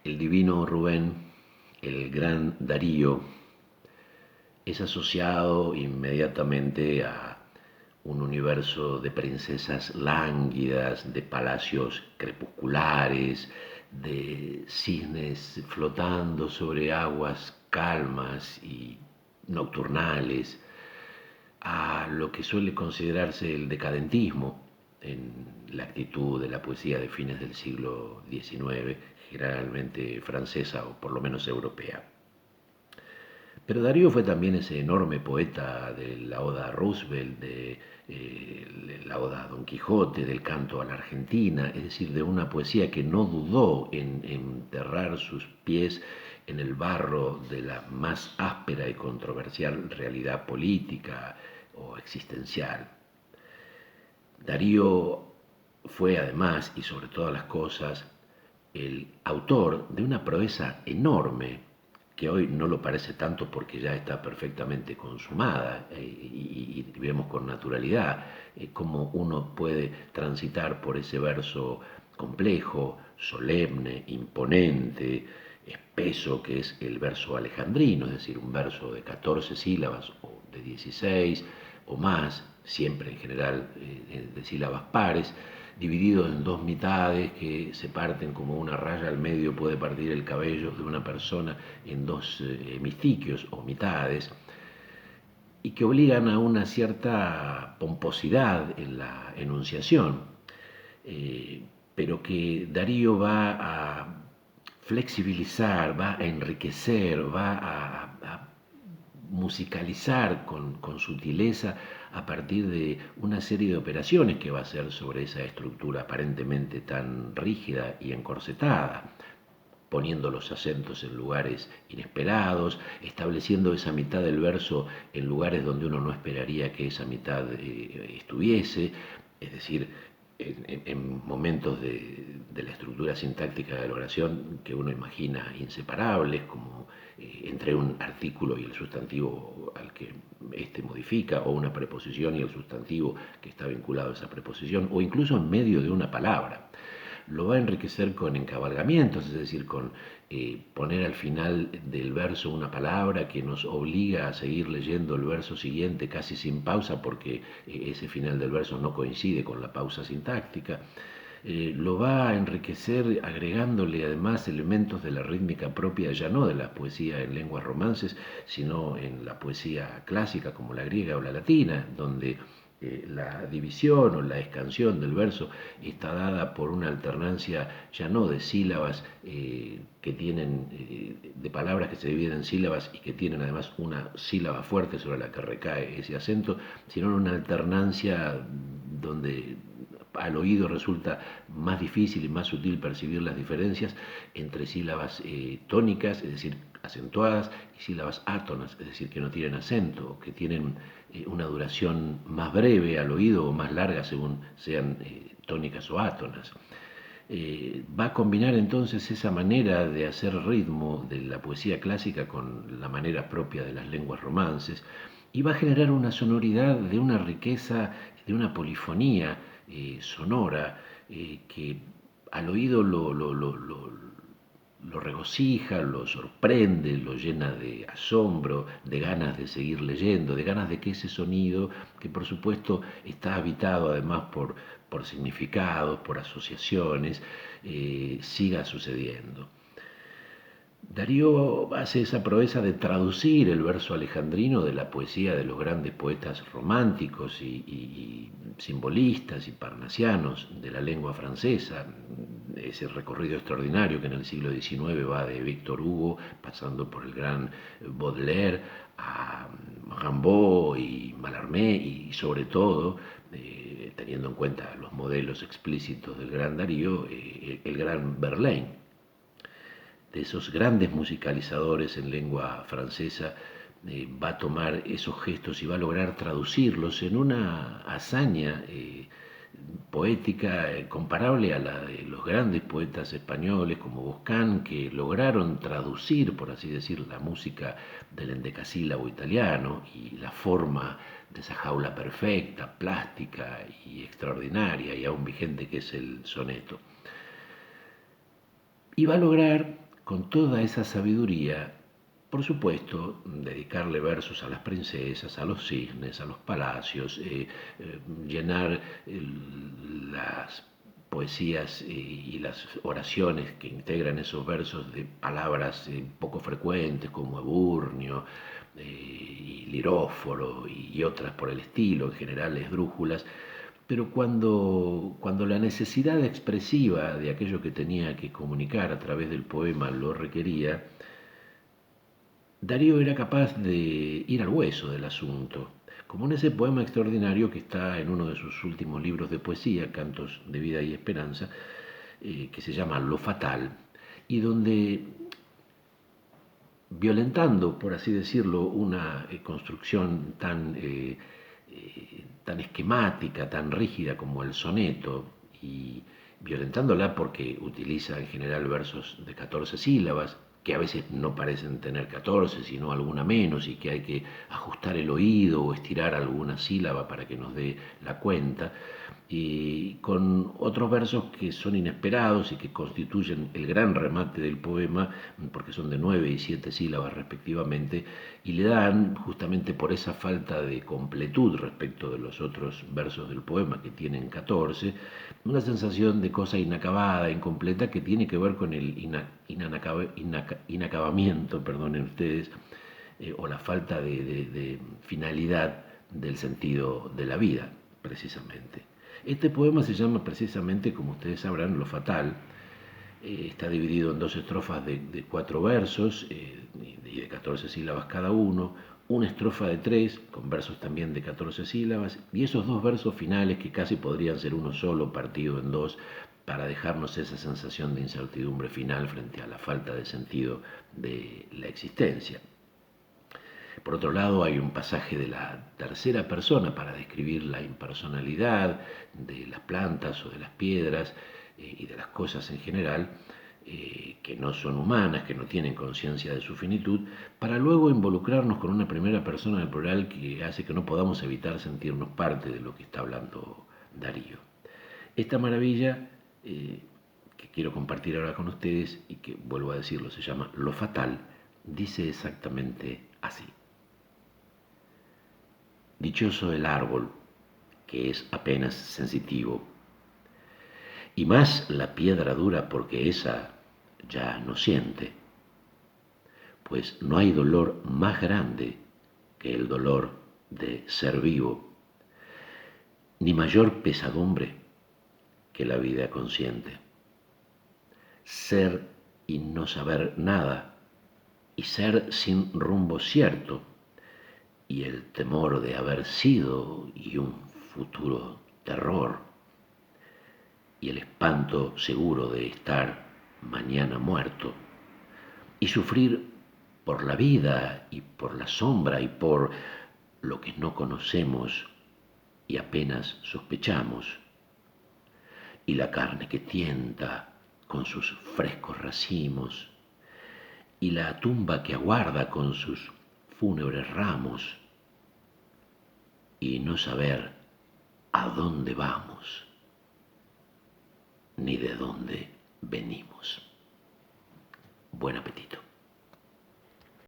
El divino Rubén, el gran Darío, es asociado inmediatamente a un universo de princesas lánguidas, de palacios crepusculares, de cisnes flotando sobre aguas calmas y nocturnales, a lo que suele considerarse el decadentismo en la actitud de la poesía de fines del siglo XIX, generalmente francesa o por lo menos europea. Pero Darío fue también ese enorme poeta de la Oda a Roosevelt, de la Oda a Don Quijote, del canto a la Argentina, es decir, de una poesía que no dudó en enterrar sus pies en el barro de la más áspera y controversial realidad política o existencial. Darío fue además, y sobre todas las cosas, el autor de una proeza enorme, que hoy no lo parece tanto porque ya está perfectamente consumada y vemos con naturalidad cómo uno puede transitar por ese verso complejo, solemne, imponente, espeso, que es el verso alejandrino, es decir, un verso de 14 sílabas o de 16 o más, siempre en general de sílabas pares, dividido en dos mitades que se parten como una raya al medio puede partir el cabello de una persona en dos hemistiquios o mitades, y que obligan a una cierta pomposidad en la enunciación, eh, pero que Darío va a flexibilizar, va a enriquecer, va a musicalizar con sutileza a partir de una serie de operaciones que va a hacer sobre esa estructura aparentemente tan rígida y encorsetada, poniendo los acentos en lugares inesperados, estableciendo esa mitad del verso en lugares donde uno no esperaría que esa mitad estuviese, es decir, en momentos de la estructura sintáctica de la oración que uno imagina inseparables, como entre un artículo y el sustantivo al que éste modifica, o una preposición y el sustantivo que está vinculado a esa preposición, o incluso en medio de una palabra. Lo va a enriquecer con encabalgamientos, es decir, con poner al final del verso una palabra que nos obliga a seguir leyendo el verso siguiente casi sin pausa porque ese final del verso no coincide con la pausa sintáctica. Lo va a enriquecer agregándole además elementos de la rítmica propia, ya no de la poesía en lenguas romances, sino en la poesía clásica como la griega o la latina, donde la división o la escansión del verso está dada por una alternancia ya no de sílabas que tienen, de palabras que se dividen en sílabas y que tienen además una sílaba fuerte sobre la que recae ese acento, sino una alternancia donde al oído resulta más difícil y más sutil percibir las diferencias entre sílabas tónicas, es decir, acentuadas, y sílabas átonas, es decir, que no tienen acento, que tienen una duración más breve al oído o más larga según sean tónicas o átonas. Va a combinar entonces esa manera de hacer ritmo de la poesía clásica con la manera propia de las lenguas romances y va a generar una sonoridad de una riqueza, de una polifonía sonora que al oído lo regocija, lo sorprende, lo llena de asombro, de ganas de seguir leyendo, de ganas de que ese sonido, que por supuesto está habitado además por significados, por asociaciones, siga sucediendo. Darío hace esa proeza de traducir el verso alejandrino de la poesía de los grandes poetas románticos y simbolistas y parnasianos de la lengua francesa, ese recorrido extraordinario que en el siglo XIX va de Víctor Hugo, pasando por el gran Baudelaire, a Rimbaud y Mallarmé y sobre todo, teniendo en cuenta los modelos explícitos del gran Darío, el gran Verlaine, de esos grandes musicalizadores en lengua francesa, va a tomar esos gestos y va a lograr traducirlos en una hazaña poética comparable a la de los grandes poetas españoles como Boscán, que lograron traducir, por así decir, la música del endecasílabo italiano y la forma de esa jaula perfecta, plástica y extraordinaria y aún vigente que es el soneto. Y va a lograr con toda esa sabiduría, por supuesto, dedicarle versos a las princesas, a los cisnes, a los palacios, llenar las poesías y las oraciones que integran esos versos de palabras poco frecuentes como eburnio y liróforo y otras por el estilo, en general esdrújulas, pero cuando la necesidad expresiva de aquello que tenía que comunicar a través del poema lo requería, Darío era capaz de ir al hueso del asunto, como en ese poema extraordinario que está en uno de sus últimos libros de poesía, Cantos de Vida y Esperanza, que se llama Lo Fatal, y donde, violentando, por así decirlo, una construcción tan esquemática, tan rígida como el soneto, y violentándola porque utiliza en general versos de 14 sílabas, que a veces no parecen tener 14, sino alguna menos, y que hay que ajustar el oído o estirar alguna sílaba para que nos dé la cuenta, y con otros versos que son inesperados y que constituyen el gran remate del poema, porque son de 9 y 7 sílabas respectivamente, y le dan, justamente por esa falta de completud respecto de los otros versos del poema que tienen 14, una sensación de cosa inacabada, incompleta, que tiene que ver con el inacabamiento, perdonen ustedes, o la falta de finalidad del sentido de la vida, precisamente. Este poema se llama precisamente, como ustedes sabrán, Lo Fatal. Está dividido en dos estrofas de 4 versos y de 14 sílabas cada uno, una estrofa de 3 con versos también de 14 sílabas, y esos dos versos finales que casi podrían ser uno solo partido en dos para dejarnos esa sensación de incertidumbre final frente a la falta de sentido de la existencia. Por otro lado, hay un pasaje de la tercera persona para describir la impersonalidad de las plantas o de las piedras y de las cosas en general, que no son humanas, que no tienen conciencia de su finitud, para luego involucrarnos con una primera persona del plural que hace que no podamos evitar sentirnos parte de lo que está hablando Darío. Esta maravilla que quiero compartir ahora con ustedes y que, vuelvo a decirlo, se llama Lo Fatal, dice exactamente así. Dichoso el árbol, que es apenas sensitivo, y más la piedra dura porque esa ya no siente, pues no hay dolor más grande que el dolor de ser vivo, ni mayor pesadumbre que la vida consciente. Ser y no saber nada, y ser sin rumbo cierto, y el temor de haber sido y un futuro terror, y el espanto seguro de estar mañana muerto, y sufrir por la vida y por la sombra y por lo que no conocemos y apenas sospechamos, y la carne que tienta con sus frescos racimos, y la tumba que aguarda con sus fúnebres ramos, y no saber a dónde vamos, ni de dónde venimos. Buen apetito.